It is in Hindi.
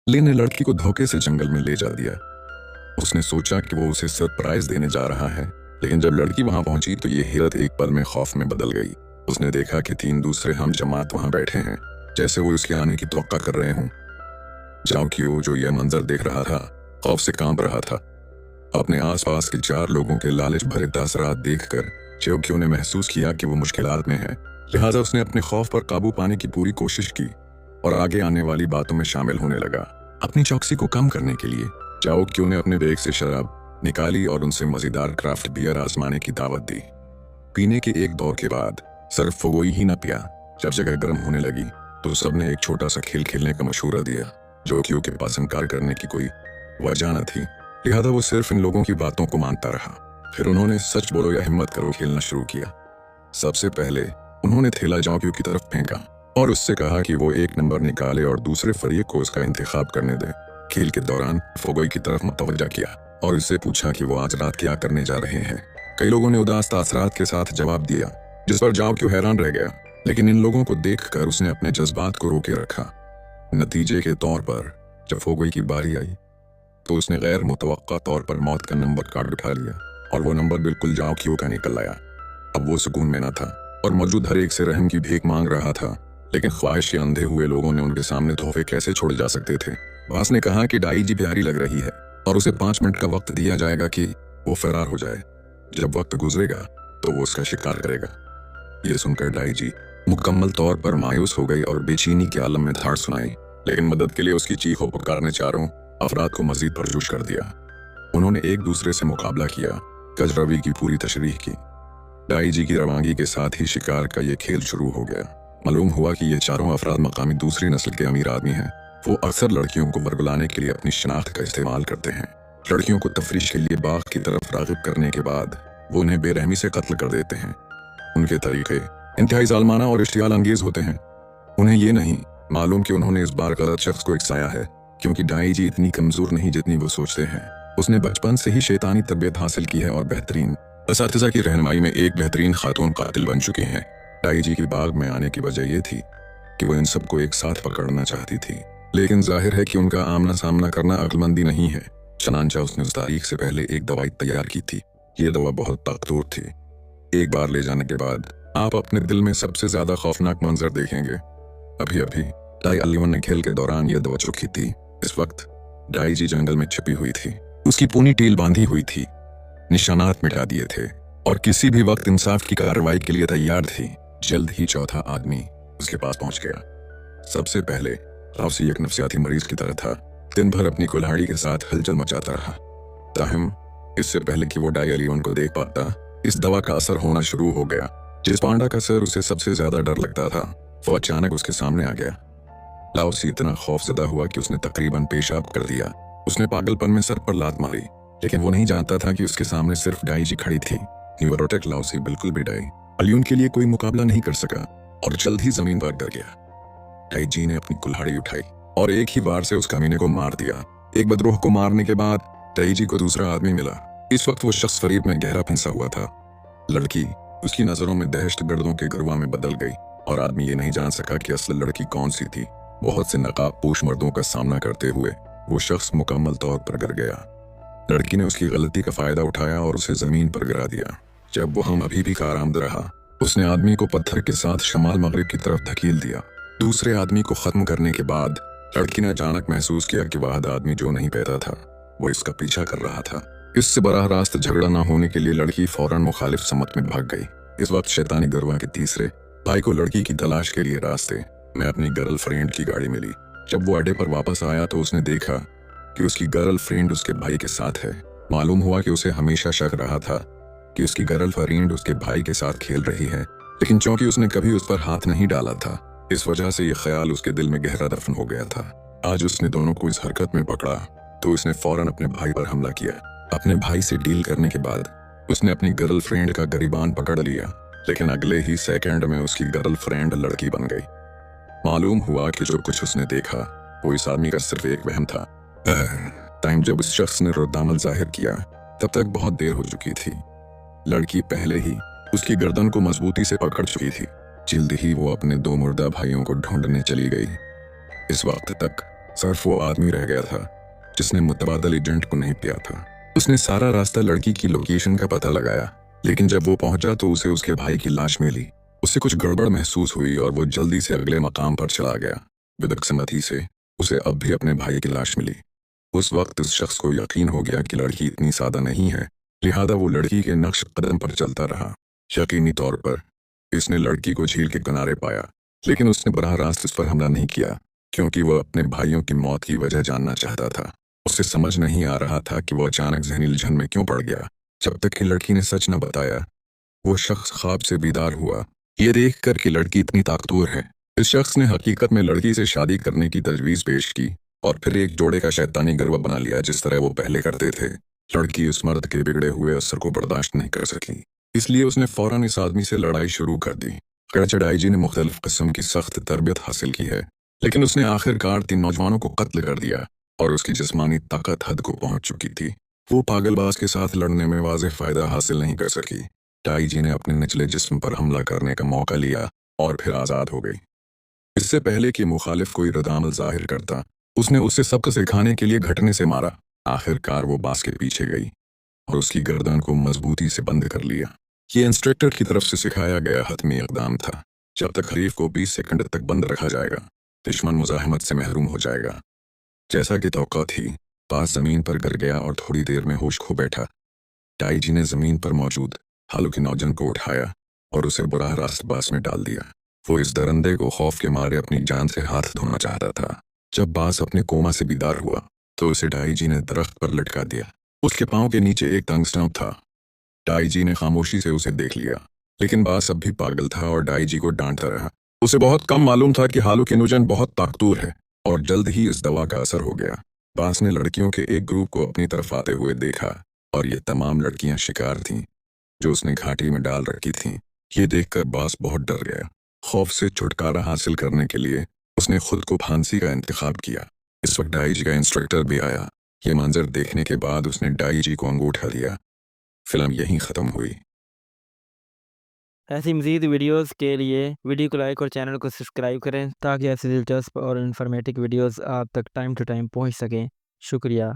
ली ने लड़की को धोखे से जंगल में ले जा दिया। उसने सोचा कि वो उसे सरप्राइज देने जा रहा है, लेकिन जब लड़की वहां पहुंची तो ये हैरत एक पल में खौफ में बदल गई। उसने देखा कि 3 दूसरे हम जमात वहां बैठे हैं, जैसे वो उसके आने की तवक्का कर रहे हों। जाओक्यू जो यह मंजर देख रहा था, खौफ से कांप रहा था। अपने आसपास के 4 लोगों के लालच भरे तासरात देखकर जाओक्यू ने महसूस किया कि वो मुश्किलात में है। लिहाजा उसने अपने खौफ पर काबू पाने की पूरी कोशिश की और आगे आने वाली बातों में शामिल होने लगा। अपनी चौकसी को कम करने के लिए जाओक्यू ने अपने बैग से शराब निकाली और उनसे मजेदार क्राफ्ट बियर आजमाने की दावत दी। पीने के एक दौर के बाद सिर्फ फुगोई ही न पिया। जब जगह गर्म होने लगी तो सबने एक छोटा सा खेल खेलने का मशवरा दिया। जाओक्यू के पास इनकार करने की कोई वजह न थी, लिहाजा वो सिर्फ इन लोगों की बातों को मानता रहा। फिर उन्होंने सच बोलो या हिम्मत करो खेलना शुरू किया। सबसे पहले उन्होंने थैला जाओक्यू की तरफ फेंका और उससे कहा कि वो एक नंबर निकाले और दूसरे फरीक को उसका इंतखाब करने दे। खेल के दौरान फुगोई की तरफ मुतवज्जा किया और उससे पूछा कि वो आज रात क्या करने जा रहे हैं। कई लोगों ने उदास तासरात के साथ जवाब दिया, जिस पर जाओक्यू हैरान रह गया, लेकिन इन लोगों को देखकर उसने अपने जज्बात को रोके रखा। नतीजे के तौर पर जब फुगोई की बारी आई तो उसने गैर मुतवक्का तौर पर मौत का नंबर कार्ड उठा लिया और वो नंबर बिल्कुल जाओक्यू का निकल आया। अब वो सुकून में न था और मौजूद हर एक से रहम की भीख मांग रहा था, लेकिन ख्वाहिश के अंधे हुए लोगों ने उनके सामने तोहफे कैसे छोड़ जा सकते थे। बास ने कहा कि डाई जी प्यारी लग रही है और उसे 5 मिनट का वक्त दिया जाएगा कि वो फरार हो जाए। जब वक्त गुजरेगा तो वो उसका शिकार करेगा। ये सुनकर डाई जी मुकम्मल तौर पर मायूस हो गई और बेचैनी के आलम में धाड़ सुनाई, लेकिन मदद के लिए उसकी चीखों पुकार ने चारों अफराद को मजीद परजोश कर दिया। उन्होंने एक दूसरे से मुकाबला किया, कजरवी की पूरी तशरीह की। डाई जी की रवानगी के साथ ही शिकार का ये खेल शुरू हो गया। मालूम हुआ कि ये चारों अफराद मकामी दूसरी नस्ल के अमीर आदमी हैं। वो अक्सर लड़कियों को बरगलाने के लिए अपनी शनाख्त का इस्तेमाल करते हैं। लड़कियों को तफरीश के लिए बाग की तरफ राग़िब करने के बाद वो उन्हें बेरहमी से कत्ल कर देते हैं। उनके तरीके इंतहाई ज़ालमाना और इश्तियाल अंगेज होते हैं। उन्हें ये नहीं मालूम कि उन्होंने इस बार गलत शख्स को इकसाया है, क्योंकि डाई जी इतनी कमजोर नहीं जितनी वो सोचते हैं। उसने बचपन से ही शैतानी तरबियत हासिल की है और बेहतरीन असातिज़ा की रहनुमाई में एक बेहतरीन खातून कातिल बन चुकी हैं। डाई जी की बाग में आने की वजह यह थी कि वो इन सबको एक साथ पकड़ना चाहती थी, लेकिन जाहिर है कि उनका आमना सामना करना अक्लमंदी नहीं है। चनांचा उसने उस तारीख से पहले एक दवाई तैयार की थी। ये दवा बहुत ताकतवर थी। एक बार ले जाने के बाद आप अपने दिल में सबसे ज्यादा खौफनाक मंजर देखेंगे। अभी अभी डाई अलीवन ने खेल के दौरान यह दवा चुकी थी। इस वक्त डाई जी जंगल में छिपी हुई थी। उसकी पूनी टील बांधी हुई थी, निशानात मिटा दिए थे और किसी भी वक्त इंसाफ की कार्रवाई के लिए तैयार थी। जल्द ही चौथा आदमी उसके पास पहुंच गया। सबसे पहले राउसी एक नफ्सियाती मरीज की तरह था। दिन भर अपनी कुल्हाड़ी के साथ हलचल मचाता रहा। ताहम इससे पहले कि वो डाई अलीवन को देख पाता, इस दवा का असर होना शुरू हो गया। जिस पांडा का सर उसे सबसे ज्यादा डर लगता था, वो अचानक उसके सामने आ गया। लाओसी इतना खौफजदा हुआ कि उसने तकरीबन पेशाब कर दिया। उसने पागलपन में सर पर लात मारी, लेकिन वो नहीं जानता था कि उसके सामने सिर्फ डाई जी खड़ी थी। न्यूरोटेक लाओसी बिल्कुल भी डाई अलीवन के लिए कोई मुकाबला नहीं कर सका और जल्द ही जमीन पर गिर गया। डाई जी ने अपनी कुल्हाड़ी उठाई और एक ही बार से उस कमीने को मार दिया। एक बदरूह को मारने के बाद डाई जी को दूसरा आदमी मिला। इस वक्त वो शख्स फरीब में गहरा फंसा हुआ था। लड़की उसकी नजरों में दहशत गर्दों के गरुआ में बदल गई और आदमी ये नहीं जान सका कि असल लड़की कौन सी थी। बहुत से नकाबपोश मर्दों का सामना करते हुए वो शख्स मुकम्मल तौर पर गिर गया। लड़की ने उसकी गलती का फायदा उठाया और उसे जमीन पर गिरा दिया। जब वो हम अभी भी कारामद रहा, उसने आदमी को पत्थर के साथ शमाल मगरिब की तरफ धकेल दिया। दूसरे आदमी को खत्म करने के बाद लड़की ने अचानक महसूस किया कि वह आदमी जो नहीं पैदा था वो इसका पीछा कर रहा था। इससे बराह रास्त झगड़ा न होने के लिए लड़की फौरन मुखालिफ समत में भाग गई। इस वक्त शैतानी गरवा के तीसरे भाई को लड़की की तलाश के लिए रास्ते में अपनी गर्लफ्रेंड की गाड़ी मिली। जब वो अड्डे पर वापस आया तो उसने देखा कि उसकी गर्लफ्रेंड उसके भाई के साथ है। मालूम हुआ कि उसे हमेशा शक रहा था कि उसकी गर्लफ्रेंड उसके भाई के साथ खेल रही है, लेकिन चूंकि उसने कभी उस पर हाथ नहीं डाला था, इस वजह से ये ख्याल उसके दिल में गहरा दफन हो गया था। आज उसने दोनों को इस हरकत में पकड़ा तो उसने फौरन अपने भाई पर हमला किया। अपने भाई से डील करने के बाद उसने अपनी गर्लफ्रेंड का गिरबान पकड़ लिया, लेकिन अगले ही सेकंड में उसकी गर्लफ्रेंड लड़की बन गई। मालूम हुआ कि जो कुछ उसने देखा वो इस आदमी का सिर्फ एक वहम था। टाइम जब उस शख्स ने रद्दामल जाहिर किया तब तक बहुत देर हो चुकी थी। लड़की पहले ही उसकी गर्दन को मजबूती से पकड़ चुकी थी। जल्द ही वो अपने 2 मुर्दा भाइयों को ढूंढने चली गई। इस वक्त तक सिर्फ वो आदमी रह गया था जिसने मुतबादल एजेंट को नहीं किया था। उसने सारा रास्ता लड़की की लोकेशन का पता लगाया, लेकिन जब वो पहुंचा तो उसे उसके भाई की लाश मिली। उसे कुछ गड़बड़ महसूस हुई और वो जल्दी से अगले मकाम पर चला गया। बदकिस्मती से उसे अब भी अपने भाई की लाश मिली। उस वक्त उस शख्स को यकीन हो गया कि लड़की इतनी सादा नहीं है, लिहाजा वो लड़की के नक्श कदम पर चलता रहा। यकीनी तौर पर इसने लड़की को झील के किनारे पाया, लेकिन उसने बराह रास्त उस पर हमला नहीं किया, क्योंकि वह अपने भाइयों की मौत की वजह जानना चाहता था। उसे समझ नहीं आ रहा था कि वो अचानक जहनी उलझन में क्यों पड़ गया। जब तक कि लड़की ने सच न बताया, वो शख्स ख्वाब से बीदार हुआ, ये देख कर कि लड़की इतनी ताकतवर है। इस शख्स ने हकीकत में लड़की से शादी करने की तजवीज़ पेश की और फिर एक जोड़े का शैतानी गरबा बना लिया, जिस तरह वो पहले करते थे। लड़की उस मर्द के बिगड़े हुए असर को बर्दाश्त नहीं कर सकी, इसलिए उसने फौरन इस आदमी से लड़ाई शुरू कर दी। अगरचे डाईजी ने मुख्तलिफ किस्म की सख्त तरबियत हासिल की है, लेकिन उसने आखिरकार 3 नौजवानों को कत्ल कर दिया और उसकी जिस्मानी ताकत हद को पहुंच चुकी थी। वो पागलबाज के साथ लड़ने में वाज़ेह फ़ायदा हासिल नहीं कर सकी। डाईजी ने अपने निचले जिस्म पर हमला करने का मौका लिया और फिर आज़ाद हो गई। इससे पहले कि मुखालिफ कोई रद्द-अमल ज़ाहिर करता, उसने उसे सबक सिखाने के लिए घटने से मारा। आखिरकार वो बास के पीछे गई और उसकी गर्दन को मजबूती से बंद कर लिया। ये इंस्ट्रक्टर की तरफ से सिखाया गया हतमी इक़दाम था। जब तक हरीफ को 20 सेकंड तक बंद रखा जाएगा, दुश्मन मुज़ाहमत से महरूम हो जाएगा। जैसा कि तौक़ा थी, बास ज़मीन पर गिर गया और थोड़ी देर में होश खो बैठा। डाईजी ने ज़मीन पर मौजूद हालू के नौजन को उठाया और उसे बुराह रास्त बास में डाल दिया। वो इस दरंदे को खौफ के मारे अपनी जान से हाथ धोना चाहता था। जब बास अपने कोमा से बीदार हुआ तो उसे डाईजी ने दरख्त पर लटका दिया। उसके पांव के नीचे एक तंग स्टंप था। डाईजी ने खामोशी से उसे देख लिया, लेकिन बास अब भी पागल था और डाईजी को डांटता रहा। उसे बहुत कम मालूम था कि हालू के नौजन बहुत ताकतवर है और जल्द ही इस दवा का असर हो गया। बास ने लड़कियों के एक ग्रुप को अपनी तरफ आते हुए देखा और ये तमाम लड़कियां शिकार थीं जो उसने घाटी में डाल रखी थीं। ये देखकर बास बहुत डर गया। खौफ से छुटकारा हासिल करने के लिए उसने खुद को फांसी का इंतखाब किया। इस वक्त डाईजी का इंस्ट्रक्टर भी आया। ये मंजर देखने के बाद उसने डाईजी को अंगूठा दिया। फिल्म यहीं ख़त्म हुई। ऐसी मज़ीद वीडियोस के लिए वीडियो को लाइक और चैनल को सब्सक्राइब करें ताकि ऐसी दिलचस्प और इन्फॉर्मेटिव वीडियोस आप तक टाइम टू टाइम पहुंच सकें। शुक्रिया।